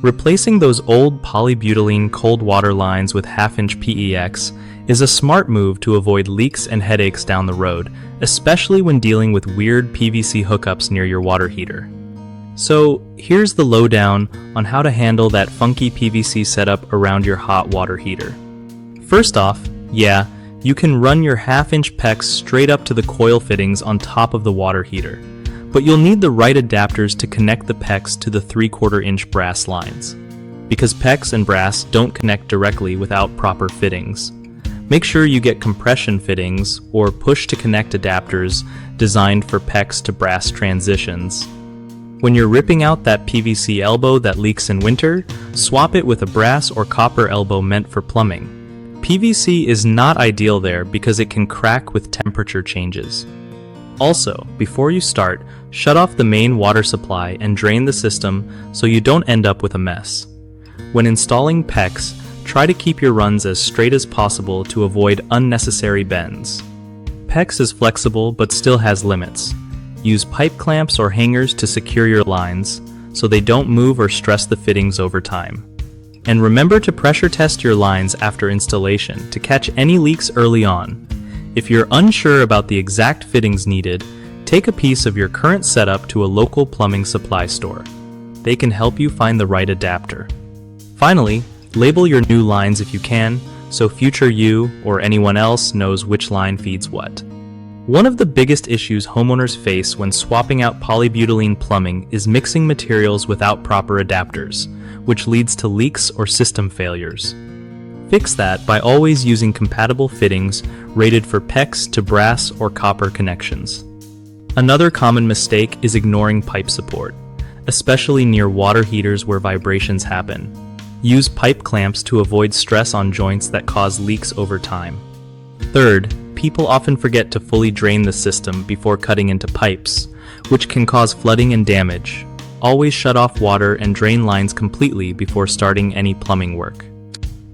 Replacing those old polybutylene cold water lines with half-inch PEX is a smart move to avoid leaks and headaches down the road, especially when dealing with weird PVC hookups near your water heater. So here's the lowdown on how to handle that funky PVC setup around your hot water heater. First off, yeah, you can run your half-inch PEX straight up to the coil fittings on top of the water heater, but you'll need the right adapters to connect the PEX to the 3/4-inch brass lines, because PEX and brass don't connect directly without proper fittings. Make sure you get compression fittings or push-to-connect adapters designed for PEX to brass transitions. When you're ripping out that PVC elbow that leaks in winter, swap it with a brass or copper elbow meant for plumbing. PVC is not ideal there because it can crack with temperature changes. Also, before you start, shut off the main water supply and drain the system so you don't end up with a mess. When installing PEX, try to keep your runs as straight as possible to avoid unnecessary bends. PEX is flexible but still has limits. Use pipe clamps or hangers to secure your lines so they don't move or stress the fittings over time. And remember to pressure test your lines after installation to catch any leaks early on. If you're unsure about the exact fittings needed, take a piece of your current setup to a local plumbing supply store. They can help you find the right adapter. Finally, label your new lines if you can, so future you or anyone else knows which line feeds what. One of the biggest issues homeowners face when swapping out polybutylene plumbing is mixing materials without proper adapters, which leads to leaks or system failures. Fix that by always using compatible fittings rated for PEX to brass or copper connections. Another common mistake is ignoring pipe support, especially near water heaters where vibrations happen. Use pipe clamps to avoid stress on joints that cause leaks over time. Third, people often forget to fully drain the system before cutting into pipes, which can cause flooding and damage. Always shut off water and drain lines completely before starting any plumbing work.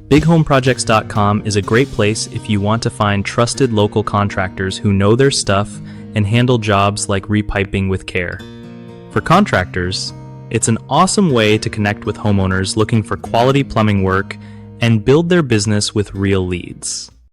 BigHomeProjects.com is a great place if you want to find trusted local contractors who know their stuff and handle jobs like repiping with care. For contractors, it's an awesome way to connect with homeowners looking for quality plumbing work and build their business with real leads.